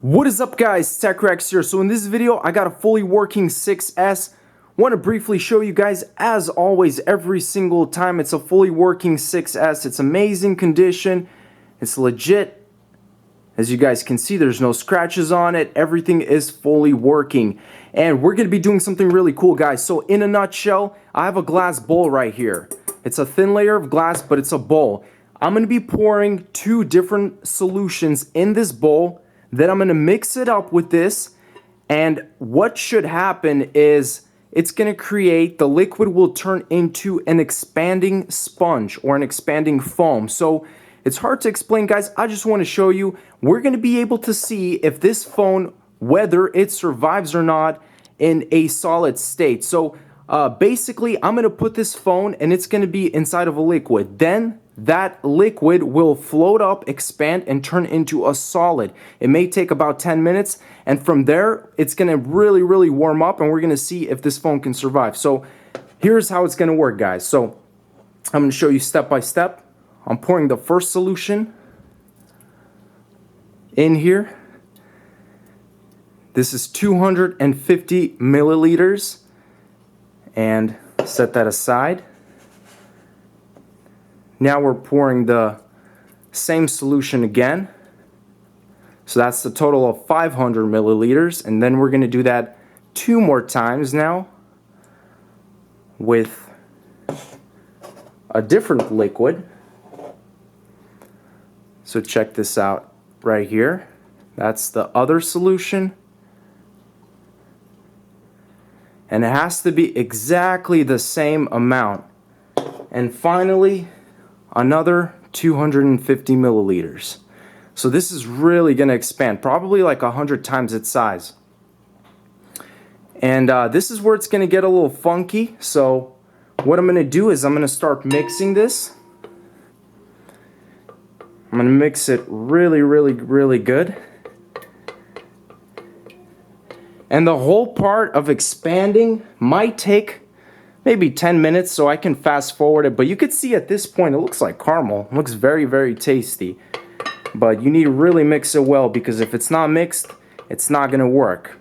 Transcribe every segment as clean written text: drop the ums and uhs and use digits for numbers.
What is up, guys? TechRex here. So in this video I got a fully working 6S. Want to briefly show you guys, as always, every single time it's a fully working 6S. It's amazing condition, it's legit. As you guys can see, there's no scratches on it, everything is fully working. And we're going to be doing something really cool, guys. So in a nutshell, I have a glass bowl right here. It's a thin layer of glass, but it's a bowl. I'm going to be pouring two different solutions in this bowl. Then I'm going to mix it up with this, and what should happen is it's going to create, the liquid will turn into an expanding sponge or an expanding foam. So it's hard to explain, guys. I just want to show you. We're going to be able to see if this phone, whether it survives or not in a solid state. So basically, I'm going to put this phone and it's going to be inside of a liquid. Then that liquid will float up, expand, and turn into a solid. It may take about 10 minutes, and from there, it's going to really warm up, and we're going to see if this phone can survive. So here's how it's going to work, guys. So I'm going to show you step by step. I'm pouring the first solution in here. This is 250 milliliters, and set that aside. Now we're pouring the same solution again. So that's the total of 500 milliliters. And then we're going to do that 2 more times now with a different liquid. So check this out right here. That's the other solution. And it has to be exactly the same amount. And finally, another 250 milliliters. So this is really going to expand, probably like 100 times its size. And this is where it's going to get a little funky. So what I'm going to do is I'm going to start mixing this. I'm going to mix it really good. And the whole part of expanding might take maybe 10 minutes, so I can fast forward it. But you could see at this point, it looks like caramel. It looks very tasty. But you need to really mix it well, because if it's not mixed, it's not going to work.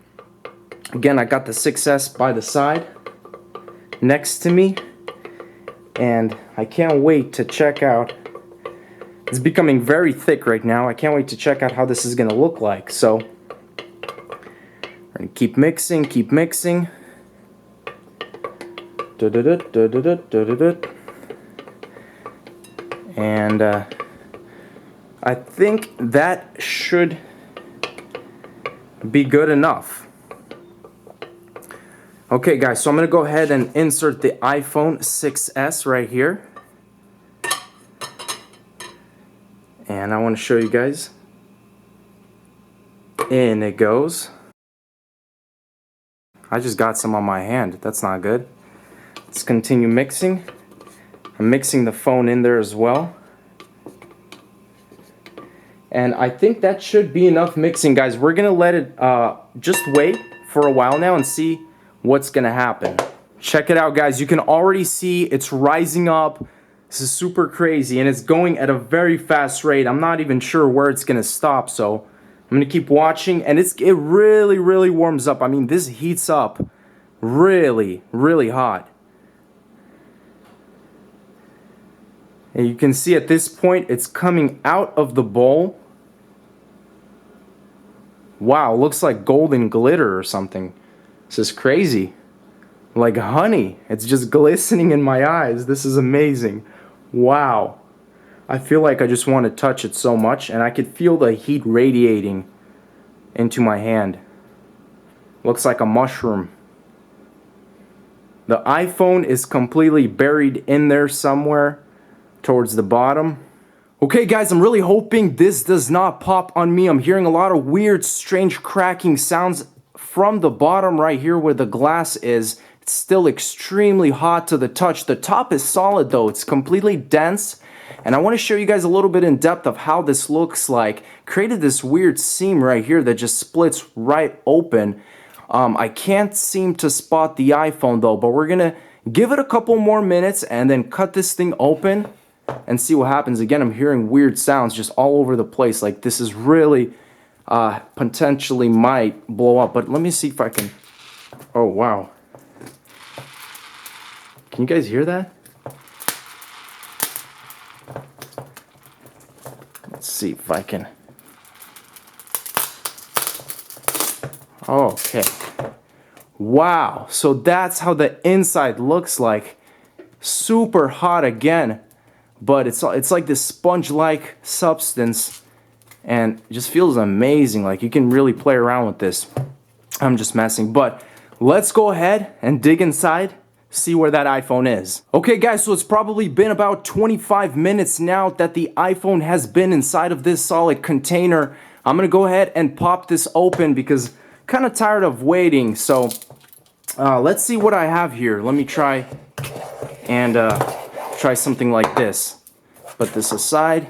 Again, I got the 6S by the side next to me, and I can't wait to check out. It's becoming very thick right now. I can't wait to check out how this is going to look like. So we're going to keep mixing, and I think that should be good enough. Okay, guys, so I'm going to go ahead and insert the iPhone 6S right here. And I want to show you guys. In it goes. I just got some on my hand. That's not good. Let's continue mixing. I'm mixing the phone in there as well. And I think that should be enough mixing, guys. We're going to let it just wait for a while now and see what's going to happen. Check it out, guys. You can already see it's rising up. This is super crazy, and it's going at a very fast rate. I'm not even sure where it's going to stop, so I'm going to keep watching. And it really warms up. I mean, this heats up really hot. And you can see at this point, it's coming out of the bowl. Wow, looks like golden glitter or something. This is crazy. Like honey. It's just glistening in my eyes. This is amazing. Wow. I feel like I just want to touch it so much, and I could feel the heat radiating into my hand. Looks like a mushroom. The iPhone is completely buried in there somewhere towards the bottom. Okay, guys, I'm really hoping this does not pop on me. I'm hearing a lot of weird, strange cracking sounds from the bottom right here where the glass is. It's still extremely hot to the touch. The top is solid though. It's completely dense. And I want to show you guys a little bit in depth of how this looks like. Created this weird seam right here that just splits right open. I can't seem to spot the iPhone though, but we're going to give it a couple more minutes and then cut this thing open and see what happens. Again, I'm hearing weird sounds just all over the place. Like, this is really potentially might blow up. But let me see if I can... Oh, wow. Can you guys hear that? Let's see if I can... Okay. Wow. So that's how the inside looks like. Super hot again. But it's like this sponge-like substance. And it just feels amazing. Like you can really play around with this. I'm just messing. But let's go ahead and dig inside. See where that iPhone is. Okay guys, so it's probably been about 25 minutes now that the iPhone has been inside of this solid container. I'm gonna go ahead and pop this open because I'm kind of tired of waiting. So let's see what I have here. Let me try and try something like this. Put this aside.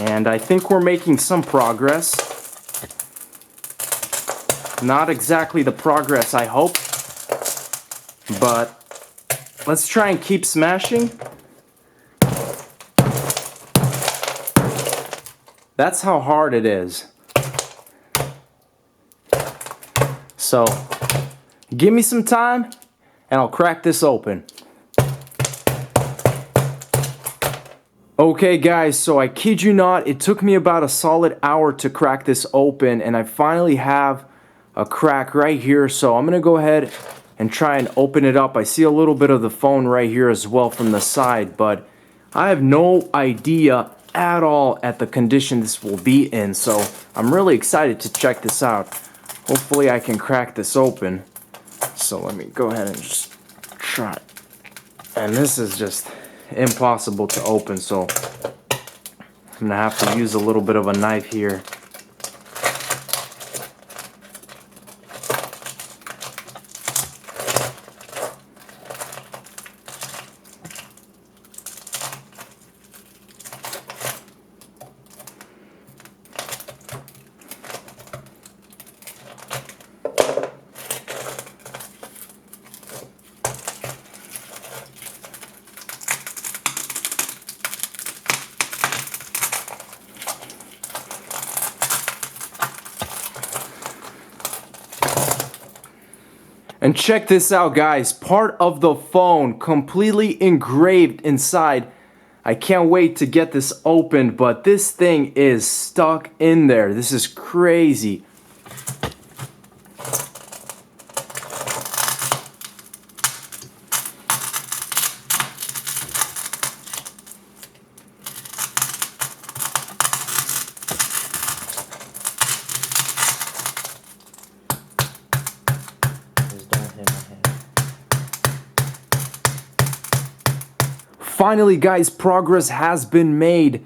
And I think we're making some progress. Not exactly the progress I hope, but let's try and keep smashing. That's how hard it is. So, give me some time and I'll crack this open. Okay guys, so I kid you not, it took me about a solid hour to crack this open, and I finally have a crack right here. So I'm gonna go ahead and try and open it up. I see a little bit of the phone right here as well from the side, but I have no idea at all at the condition this will be in. So I'm really excited to check this out. Hopefully I can crack this open. So let me go ahead and just try. And this is just impossible to open, so I'm gonna have to use a little bit of a knife here. And check this out guys, part of the phone completely engraved inside. I can't wait to get this opened, but this thing is stuck in there. This is crazy. Finally guys, progress has been made.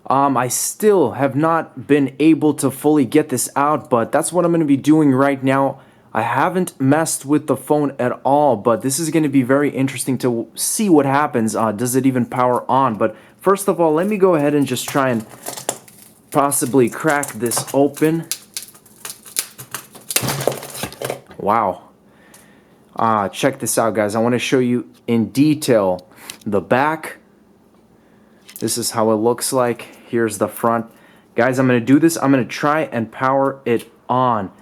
I still have not been able to fully get this out, but that's what I'm going to be doing right now. I haven't messed with the phone at all, but this is going to be very interesting to see what happens. Does it even power on? But first of all, let me go ahead and just try and possibly crack this open. Wow. Check this out guys. I want to show you in detail the back. This is how it looks like. Here's the front. Guys, I'm going to do this. I'm going to try and power it on.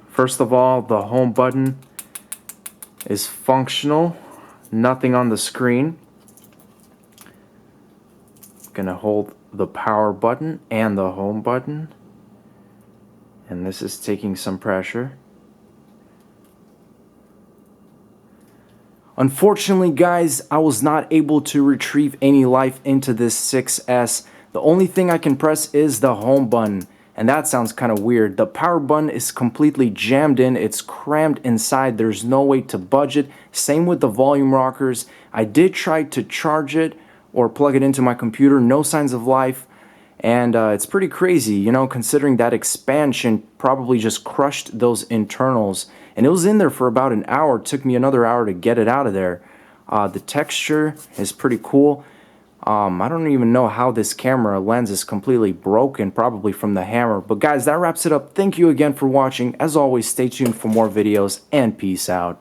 First of all, the home button is functional. Nothing on the screen. I'm going to hold the power button and the home button. And this is taking some pressure. Unfortunately, guys, I was not able to retrieve any life into this 6S. The only thing I can press is the home button, and that sounds kind of weird. The power button is completely jammed in. It's crammed inside. There's no way to budge it. Same with the volume rockers. I did try to charge it or plug it into my computer. No signs of life. And it's pretty crazy, you know, considering that expansion probably just crushed those internals. And it was in there for about an hour. It took me another hour to get it out of there. The texture is pretty cool. I don't even know how this camera lens is completely broken, probably from the hammer. But guys, that wraps it up. Thank you again for watching. As always, stay tuned for more videos, and peace out.